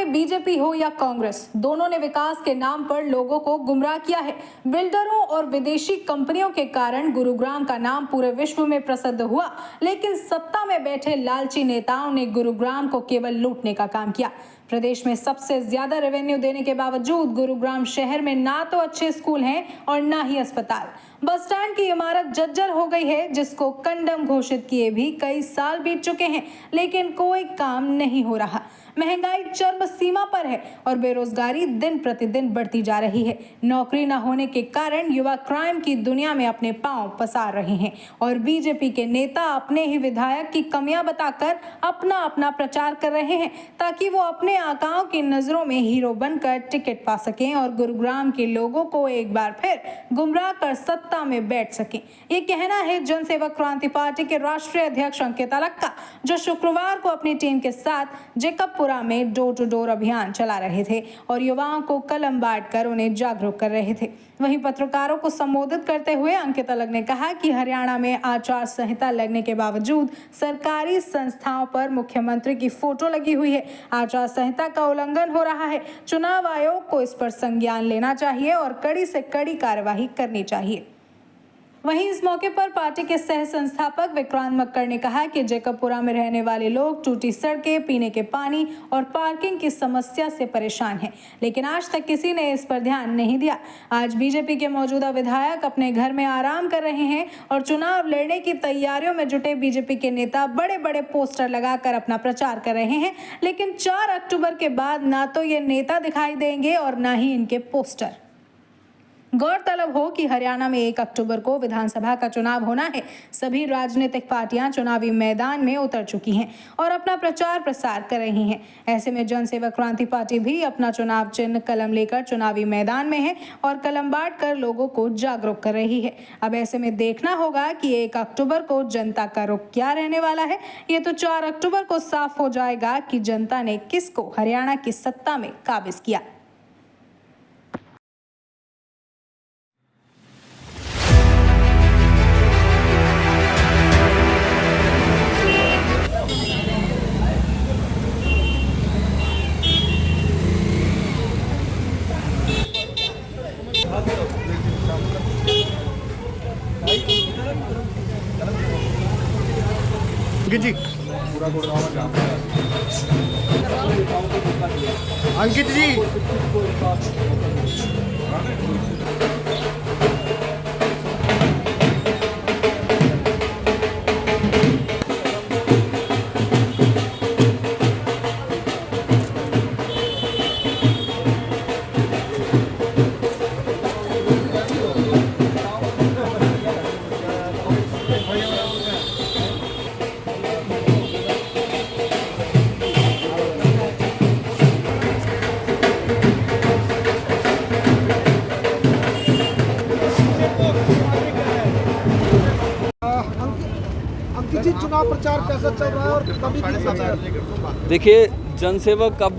में बीजेपी हो या कांग्रेस, दोनों ने विकास के नाम पर लोगों को गुमराह किया है। बिल्डरों और विदेशी कंपनियों के कारण गुरुग्राम का नाम पूरे विश्व में प्रसिद्ध हुआ, लेकिन सत्ता में बैठे लालची नेताओं ने गुरुग्राम को केवल लूटने का काम किया। प्रदेश में सबसे ज्यादा रेवेन्यू देने के बावजूद गुरुग्राम शहर में ना तो अच्छे स्कूल हैं और ना ही अस्पताल। बस स्टैंड की इमारत जर्जर हो गई है, जिसको कंडम घोषित किए भी कई साल बीत चुके हैं, लेकिन कोई काम नहीं हो रहा। महंगाई चरम सीमा पर है और बेरोजगारी दिन प्रतिदिन बढ़ती जा रही है। नौकरी न होने के कारण युवा क्राइम की दुनिया में अपने पांव पसार रहे हैं और बीजेपी के नेता अपने ही विधायक की कमियां बताकर अपना प्रचार कर रहे हैं, ताकि वो अपने आकाओं की नजरों में हीरो बनकर टिकट पा सकें और गुरुग्राम के लोगों को एक बार फिर गुमराह कर सत्ता में बैठ सकें। ये कहना है जनसेवक क्रांति पार्टी के राष्ट्रीय अध्यक्ष अंकित अलग का, जो शुक्रवार को अपनी टीम के साथ जेकबपुरा में डोर टू डोर अभियान चला रहे थे और युवाओं को कलम बांटकर उन्हें जागरूक कर रहे थे। वहीं पत्रकारों को संबोधित करते हुए अंकित अलग ने कहा कि हरियाणा में आचार संहिता लगने के बावजूद सरकारी संस्थाओं पर मुख्यमंत्री की फोटो लगी हुई है। आचार संहिता का उल्लंघन हो रहा है। चुनाव आयोग को इस पर संज्ञान लेना चाहिए और कड़ी से कड़ी कार्यवाही करनी चाहिए। वहीं इस मौके पर पार्टी के सह संस्थापक विक्रांत मक्कर ने कहा कि जेकबपुरा में रहने वाले लोग टूटी सड़कें, पीने के पानी और पार्किंग की समस्या से परेशान हैं, लेकिन आज तक किसी ने इस पर ध्यान नहीं दिया। आज बीजेपी के मौजूदा विधायक अपने घर में आराम कर रहे हैं और चुनाव लड़ने की तैयारियों में जुटे बीजेपी के नेता बड़े बड़े पोस्टर लगाकर अपना प्रचार कर रहे हैं, लेकिन 4 अक्टूबर के बाद ना तो ये नेता दिखाई देंगे और ना ही इनके पोस्टर। गौरतलब हो कि हरियाणा में 1 अक्टूबर को विधानसभा का चुनाव होना है। सभी राजनीतिक पार्टियां चुनावी मैदान में उतर चुकी हैं और अपना प्रचार प्रसार कर रही हैं। ऐसे में जनसेवक क्रांति पार्टी भी अपना चुनाव चिन्ह कलम लेकर चुनावी मैदान में है और कलम बांट कर लोगों को जागरूक कर रही है। अब ऐसे में देखना होगा कि 1 अक्टूबर को जनता का रुख क्या रहने वाला है। ये तो 4 अक्टूबर को साफ हो जाएगा कि जनता ने किसको हरियाणा की सत्ता में काबिज किया। अंकित जी, अंकित जी, चुनाव प्रचार कैसा चल रहा है और कभी भी देखिए, जनसेवक अब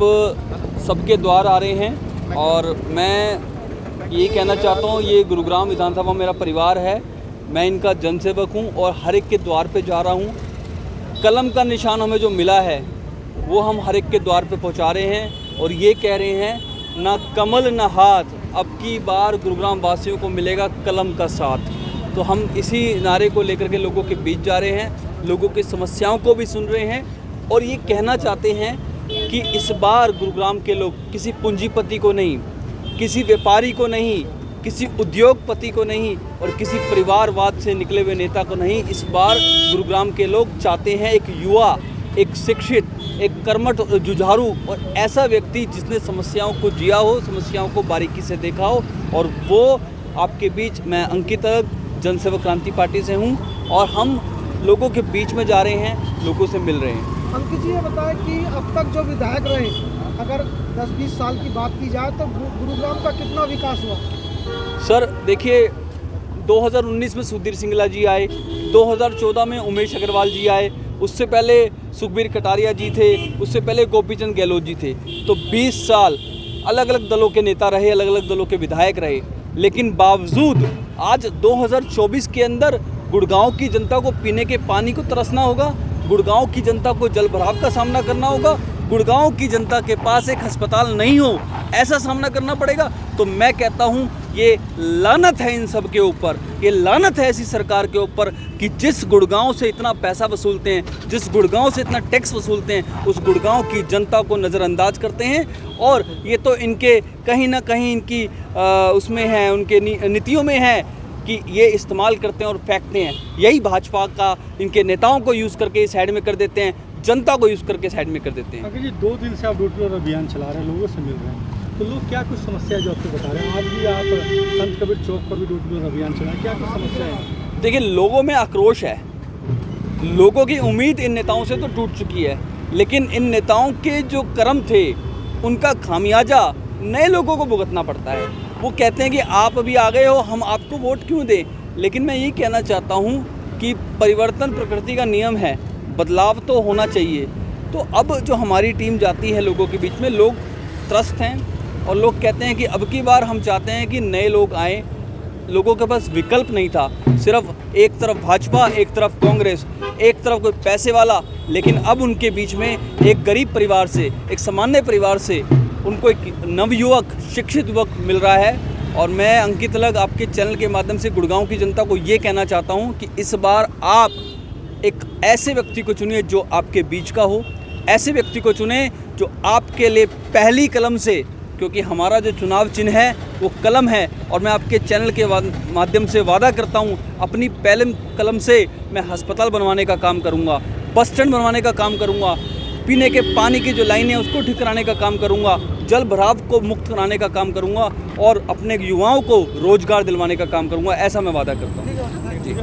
सबके द्वार आ रहे हैं और मैं ये कहना चाहता हूँ, ये गुरुग्राम विधानसभा मेरा परिवार है। मैं इनका जनसेवक हूँ और हर एक के द्वार पे जा रहा हूँ। कलम का निशान हमें जो मिला है वो हम हर एक के द्वार पे पहुँचा रहे हैं और ये कह रहे हैं, ना कमल ना हाथ, अब की बार गुरुग्राम वासियों को मिलेगा कलम का साथ। तो हम इसी नारे को लेकर के लोगों के बीच जा रहे हैं, लोगों की समस्याओं को भी सुन रहे हैं और ये कहना चाहते हैं कि इस बार गुरुग्राम के लोग किसी पूंजीपति को नहीं, किसी व्यापारी को नहीं, किसी उद्योगपति को नहीं और किसी परिवारवाद से निकले हुए नेता को नहीं, इस बार गुरुग्राम के लोग चाहते हैं एक युवा, एक शिक्षित, एक कर्मठ जुझारू और ऐसा व्यक्ति जिसने समस्याओं को जिया हो, समस्याओं को बारीकी से देखा हो। और वो आपके बीच मैं अंकित जनसेवक क्रांति पार्टी से हूँ और हम लोगों के बीच में जा रहे हैं, लोगों से मिल रहे हैं। अंकित जी, ये बताएं कि अब तक जो विधायक रहे, अगर 10-20 साल की बात की जाए तो गुरुग्राम का कितना विकास हुआ? सर देखिए, 2019 में सुधीर सिंगला जी आए, 2014 में उमेश अग्रवाल जी आए, उससे पहले सुखबीर कटारिया जी थे, उससे पहले गोपीचंद गहलोत जी थे। तो 20 साल अलग अलग दलों के नेता रहे, अलग अलग दलों के विधायक रहे, लेकिन बावजूद आज 2024 के अंदर गुड़गांव की जनता को पीने के पानी को तरसना होगा, गुड़गांव की जनता को जल भराव का सामना करना होगा, गुड़गांव की जनता के पास एक अस्पताल नहीं हो, ऐसा सामना करना पड़ेगा। तो मैं कहता हूँ ये लानत है इन सब के ऊपर, ये लानत है ऐसी सरकार के ऊपर कि जिस गुड़गांव से इतना पैसा वसूलते हैं, जिस गुड़गांव से इतना टैक्स वसूलते हैं, उस गुड़गांव की जनता को नज़रअंदाज करते हैं। और ये तो इनके कहीं ना कहीं इनकी उसमें है, उनके नीतियों में है कि ये इस्तेमाल करते हैं और फेंकते हैं। यही भाजपा का इनके नेताओं को यूज़ करके साइड में कर देते हैं, जनता को यूज़ करके साइड में कर देते हैं। अगर जी 2 दिन से आप डोर टू डोर अभियान चला रहे हैं, लोगों से मिल रहे हैं, तो लोग क्या कुछ समस्या है जो आपको बता रहे हैं? आज भी आप संत कबीर चौक पर भी डोर टू डोर अभियान चलाएं, क्या कुछ समस्या है? देखिए, लोगों में आक्रोश है, लोगों की उम्मीद इन नेताओं से तो टूट चुकी है, लेकिन इन नेताओं के जो कर्म थे उनका खामियाजा नए लोगों को भुगतना पड़ता है। वो कहते हैं कि आप अभी आ गए हो, हम आपको वोट क्यों दें। लेकिन मैं ये कहना चाहता हूँ कि परिवर्तन प्रकृति का नियम है, बदलाव तो होना चाहिए। तो अब जो हमारी टीम जाती है लोगों के बीच में, लोग त्रस्त हैं और लोग कहते हैं कि अब की बार हम चाहते हैं कि नए लोग आएँ। लोगों के पास विकल्प नहीं था, सिर्फ एक तरफ भाजपा, एक तरफ कांग्रेस, एक तरफ कोई पैसे वाला। लेकिन अब उनके बीच में एक गरीब परिवार से, एक सामान्य परिवार से उनको एक नवयुवक, शिक्षित युवक मिल रहा है। और मैं अंकित लग आपके चैनल के माध्यम से गुड़गांव की जनता को ये कहना चाहता हूँ कि इस बार आप एक ऐसे व्यक्ति को चुनिए जो आपके बीच का हो, ऐसे व्यक्ति को चुने जो आपके लिए पहली कलम से, क्योंकि हमारा जो चुनाव चिन्ह है वो कलम है। और मैं आपके चैनल के माध्यम से वादा करता हूँ, अपनी पहले कलम से मैं अस्पताल बनवाने का काम करूँगा, बस स्टैंड बनवाने का काम करूँगा, पीने के पानी की जो लाइनें हैं उसको ठीक कराने का काम करूँगा, जल भराव को मुक्त कराने का काम करूँगा और अपने युवाओं को रोजगार दिलवाने का काम करूँगा। ऐसा मैं वादा करता हूँ। जी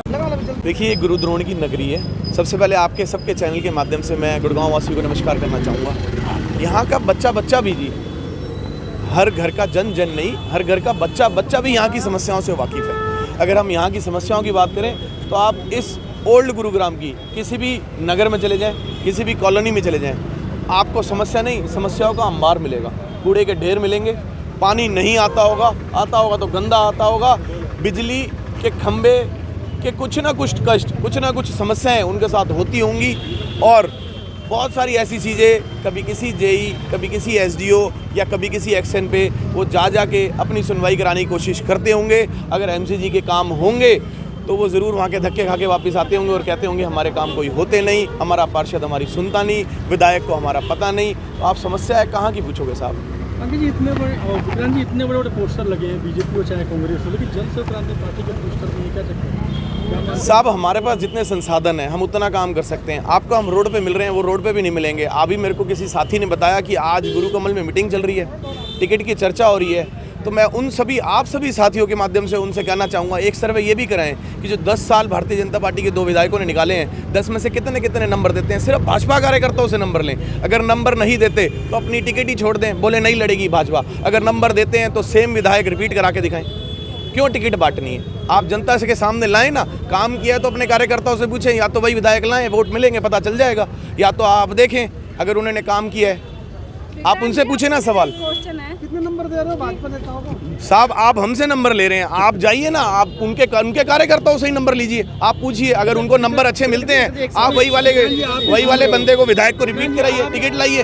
देखिए, ये गुरु द्रोण की नगरी है। सबसे पहले आपके सबके चैनल के माध्यम से मैं गुड़गांव वासियों को नमस्कार करना चाहूँगा। यहाँ का बच्चा भी जी, हर घर का जन नहीं, हर घर का बच्चा भी यहाँ की समस्याओं से वाकिफ़ है। अगर हम यहाँ की समस्याओं की बात करें तो आप इस ओल्ड गुरुग्राम की किसी भी नगर में चले जाएं, किसी भी कॉलोनी में चले जाएं, आपको समस्या नहीं, समस्याओं का अंबार मिलेगा। कूड़े के ढेर मिलेंगे, पानी नहीं आता होगा तो गंदा आता होगा, बिजली के खंभे के कुछ ना कुछ कष्ट, कुछ ना कुछ समस्याएं उनके साथ होती होंगी। और बहुत सारी ऐसी चीज़ें, कभी किसी जेई, कभी किसी एसडीओ या कभी किसी एक्शन पे वो जा के अपनी सुनवाई कराने की कोशिश करते होंगे। अगर एमसीजी के काम होंगे तो वो ज़रूर वहाँ के धक्के खा के वापस आते होंगे और कहते होंगे हमारे काम कोई होते नहीं, हमारा पार्षद हमारी सुनता नहीं, विधायक को हमारा पता नहीं। तो आप समस्या है कहाँ की पूछोगे साहब? अंकित जी, इतने बड़े पोस्टर लगे हैं, बीजेपी हो चाहे कांग्रेस हो, लेकिन जन क्रांति पार्टी के पोस्टर में क्या चक्कर है साहब? हमारे पास जितने संसाधन हैं हम उतना काम कर सकते हैं। आपको हम रोड पे मिल रहे हैं, वो रोड पे भी नहीं मिलेंगे। अभी मेरे को किसी साथी ने बताया कि आज गुरु कमल में मीटिंग चल रही है, टिकट की चर्चा हो रही है। तो मैं उन सभी आप सभी साथियों के माध्यम से उनसे कहना चाहूँगा, एक सर्वे ये भी कराएं कि जो 10 साल भारतीय जनता पार्टी के 2 विधायकों ने निकाले हैं, 10 में से कितने नंबर देते हैं। सिर्फ भाजपा कार्यकर्ताओं से नंबर लें। अगर नंबर नहीं देते तो अपनी टिकट ही छोड़ दें, बोले नहीं लड़ेगी भाजपा। अगर नंबर देते हैं तो सेम विधायक रिपीट करा के दिखाएं। क्यों टिकट बांटनी है? आप जनता से के सामने लाएं ना, काम किया है तो अपने कार्यकर्ताओं से पूछें, या तो वही विधायक लाएं, वोट मिलेंगे, पता चल जाएगा। या तो आप देखें अगर उन्होंने काम किया है, आप उनसे पूछे ना सवाल। कितने नंबर दे रहे हो भाजपा नेताओं को? साहब, आप हमसे नंबर ले रहे हैं, आप जाइए ना, आप उनके कार्यकर्ताओं से ही नंबर लीजिए। आप पूछिए, अगर उनको नंबर अच्छे मिलते हैं, आप वही वाले बंदे को, विधायक को रिपीट कराइए, टिकट लाइए।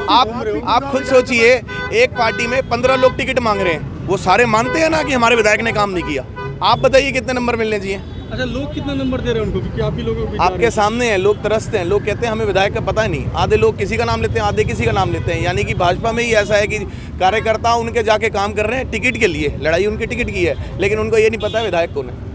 आप खुद सोचिए, एक पार्टी में 15 लोग टिकट मांग रहे हैं, वो सारे मानते हैं ना कि हमारे विधायक ने काम नहीं किया? आप बताइए कितने नंबर मिलने चाहिए? अच्छा, लोग कितना नंबर दे रहे हैं उनको? क्योंकि आप ही लोगों को आपके सामने हैं, लोग तरसते हैं, लोग कहते हैं हमें विधायक का पता ही नहीं। आधे लोग किसी का नाम लेते हैं, आधे किसी का नाम लेते हैं। यानी कि भाजपा में ही ऐसा है कि कार्यकर्ता उनके जाके काम कर रहे हैं टिकट के लिए, लड़ाई उनकी टिकट की है, लेकिन उनको ये नहीं पता है विधायक कौन है।